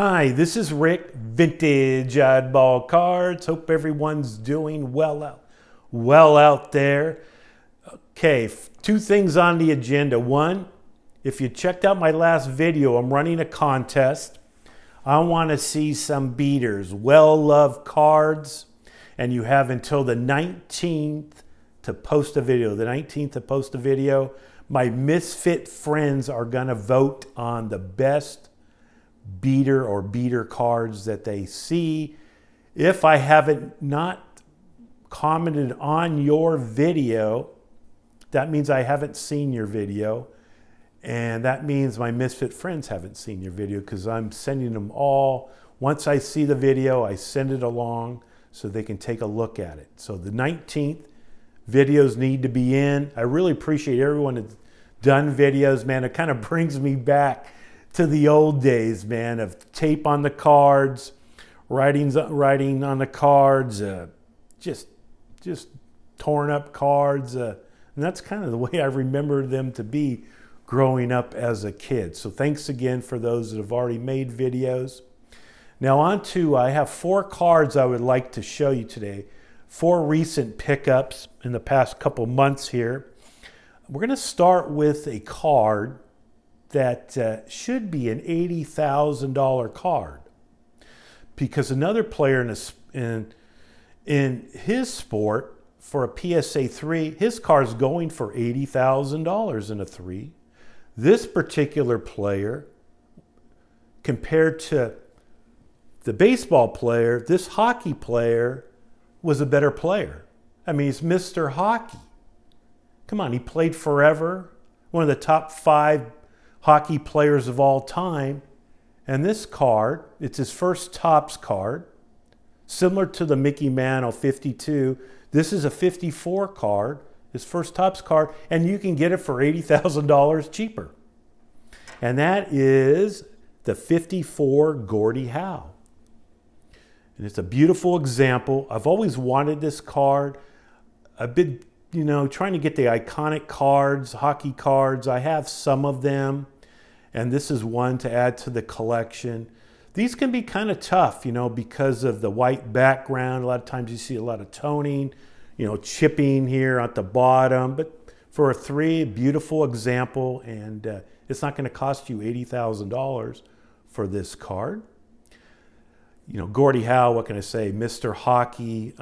Hi, this is Rick, Vintage Oddball Cards. Hope everyone's doing well out there. Okay, two things on the agenda. One, if you checked out my last video, I'm running a contest. I want to see some beaters, well-loved cards, and you have until the 19th to post a video. The 19th to post a video. My misfit friends are going to vote on the best beater or beater cards that they see. If I haven't not commented on your video, that means I haven't seen your video, and that means my misfit friends haven't seen your video, because I'm sending them all. Once I see the video, I send it along so they can take a look at it. So the 19th, videos need to be in. I really appreciate everyone that's done videos, man. It kind of brings me back to the old days, man, of tape on the cards, writing on the cards, just torn up cards. And that's kind of the way I remember them to be growing up as a kid. So thanks again for those that have already made videos. Now on to, I have 4 cards I would like to show you today. 4 recent pickups in the past couple months here. We're going to start with a card that should be an $80,000 card, because another player in his sport for a PSA 3, his card's going for $80,000 in a 3. This particular player, compared to the baseball player, this hockey player was a better player. I mean, he's Mr. Hockey. Come on, he played forever, one of the top 5 hockey players of all time. And this card, it's his first Topps card, similar to the Mickey Mantle 52. This is a 54 card, his first Topps card, and you can get it for $80,000 cheaper. And that is the 54 Gordie Howe. And it's a beautiful example. I've always wanted this card. I've been trying to get the iconic cards, hockey cards. I have some of them, and this is one to add to the collection. These can be kind of tough, because of the white background. A lot of times you see a lot of toning, chipping here at the bottom. But for a 3, beautiful example, and it's not going to cost you $80,000 for this card. Gordie Howe, what can I say? Mr. Hockey.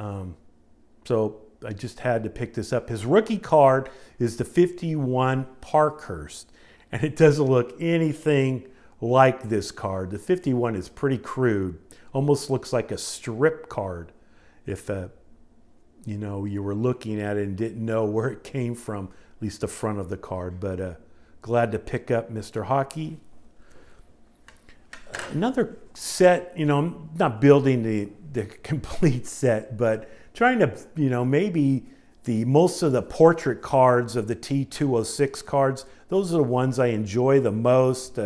So I just had to pick this up. His rookie card is the 51 Parkhurst, and it doesn't look anything like this card. The 51 is pretty crude, almost looks like a strip card if you were looking at it and didn't know where it came from, at least the front of the card. But glad to pick up Mr. Hockey. Another set, I'm not building the complete set, but trying to, maybe most of the portrait cards of the T206 cards, those are the ones I enjoy the most.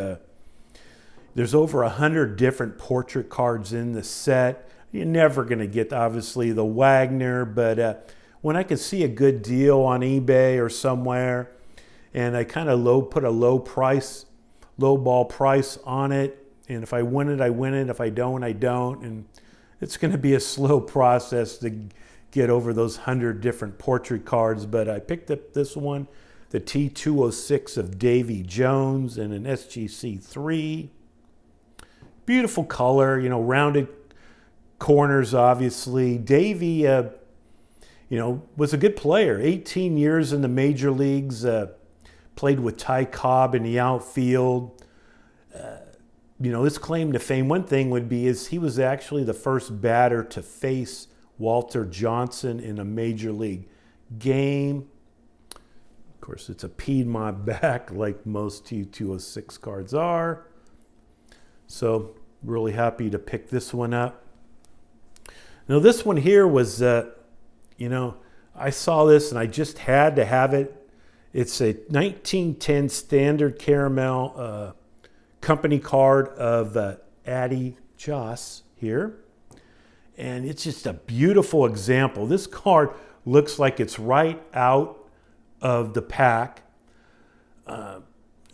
There's over 100 different portrait cards in the set. You're never going to get, obviously, the Wagner, but when I could see a good deal on eBay or somewhere, and I kind of put a low ball price on it, and if I win it, I win it. If I don't, I don't. And it's going to be a slow process to get over those 100 different portrait cards. But I picked up this one, the T206 of Davey Jones in an SGC3. Beautiful color, rounded corners, obviously. Davey, was a good player. 18 years in the major leagues. Played with Ty Cobb in the outfield. His claim to fame, one thing would be, is he was actually the first batter to face Walter Johnson in a major league game. Of course, it's a Piedmont back like most T206 cards are. So really happy to pick this one up. Now this one here was, I saw this and I just had to have it. It's a 1910 standard caramel company card of Addie Joss here. And it's just a beautiful example. This card looks like it's right out of the pack.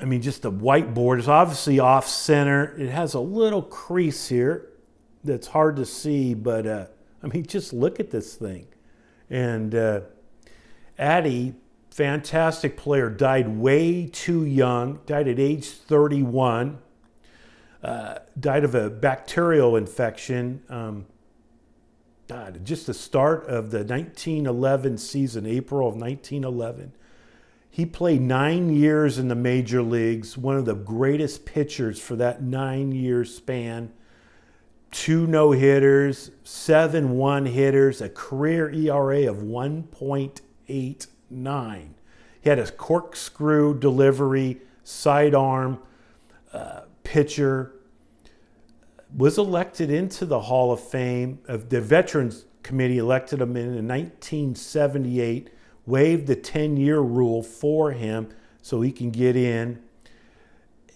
I mean, just the whiteboard is obviously off center. It has a little crease here that's hard to see, but I mean, just look at this thing. And Addie, fantastic player, died way too young, died at age 31, died of a bacterial infection. Just the start of the 1911 season, April of 1911. He played 9 years in the major leagues, one of the greatest pitchers for that 9-year span. 2 no-hitters, 7 one-hitters, a career ERA of 1.89. He had a corkscrew delivery, sidearm pitcher, was elected into the Hall of Fame. The Veterans Committee elected him in 1978, waived the 10-year rule for him so he can get in.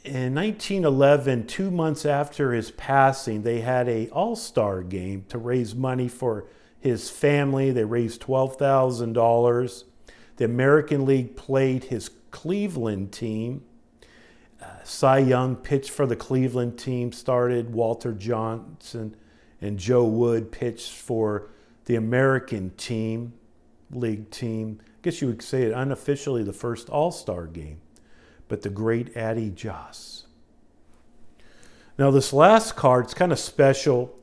In 1911, 2 months after his passing, they had an all-star game to raise money for his family. They raised $12,000. The American League played his Cleveland team. Cy Young pitched for the Cleveland team, started. Walter Johnson and Joe Wood pitched for the American League team. I guess you would say it unofficially the first all-star game. But the great Addie Joss. Now this last card, it's kind of special.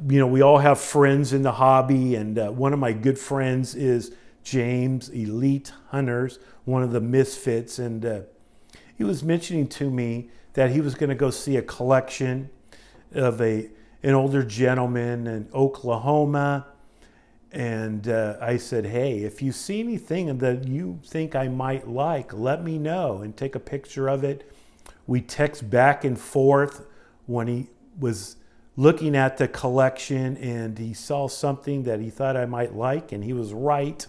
We all have friends in the hobby, and one of my good friends is James, Elite Hunters, one of the misfits, and he was mentioning to me that he was going to go see a collection of an older gentleman in Oklahoma. And I said, hey, if you see anything that you think I might like, let me know and take a picture of it. We text back and forth when he was looking at the collection and he saw something that he thought I might like, and he was right.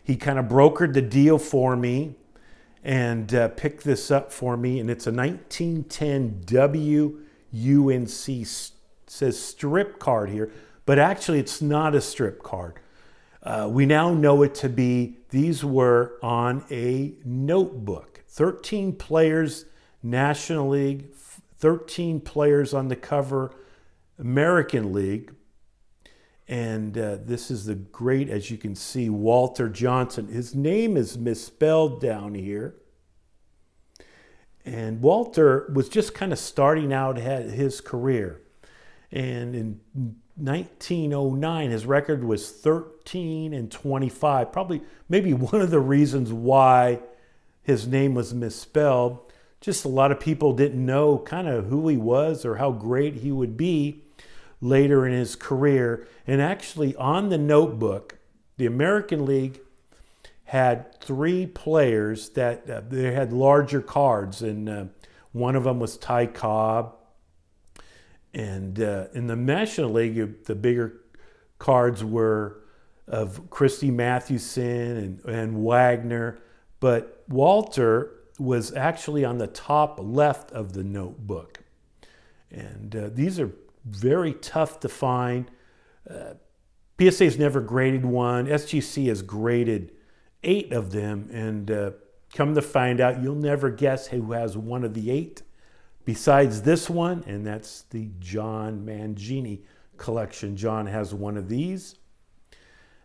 He kind of brokered the deal for me and picked this up for me, and it's a 1910 WUNC, says strip card here, but actually it's not a strip card. We now know it to be, these were on a notebook. 13 players, National League, 13 players on the cover, American League. And this is the great, as you can see, Walter Johnson. His name is misspelled down here. And Walter was just kind of starting out his career. And in 1909, his record was 13-25. Probably, maybe one of the reasons why his name was misspelled. Just a lot of people didn't know kind of who he was or how great he would be later in his career. And actually on the notebook, the American League had 3 players that they had larger cards, and one of them was Ty Cobb. And in the National League, the bigger cards were of Christy Mathewson and Wagner. But Walter was actually on the top left of the notebook. And these are very tough to find. PSA has never graded one. SGC has graded 8 of them. And come to find out, you'll never guess who has one of the 8 besides this one. And that's the John Mangini collection. John has one of these.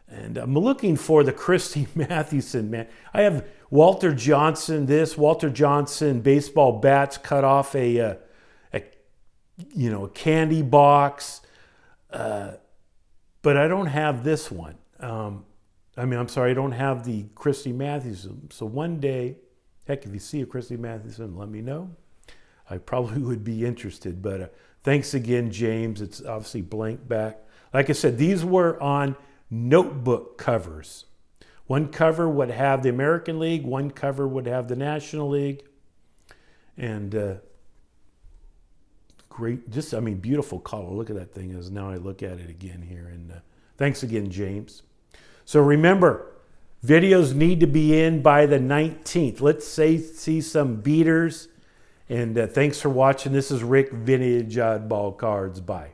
And I'm looking for the Christy Mathewson, man. I have Walter Johnson, Walter Johnson baseball bats cut off a candy box. But I don't have this one. I don't have the Christy Mathewson. So one day, heck, if you see a Christy Mathewson, let me know. I probably would be interested. But thanks again, James. It's obviously blank back. Like I said, these were on notebook covers. One cover would have the American League, one cover would have the National League. And great, beautiful color. Look at that thing as now I look at it again here. And thanks again, James. So remember, videos need to be in by the 19th. Let's see some beaters. And thanks for watching. This is Rick, Vintage Oddball Cards. Bye.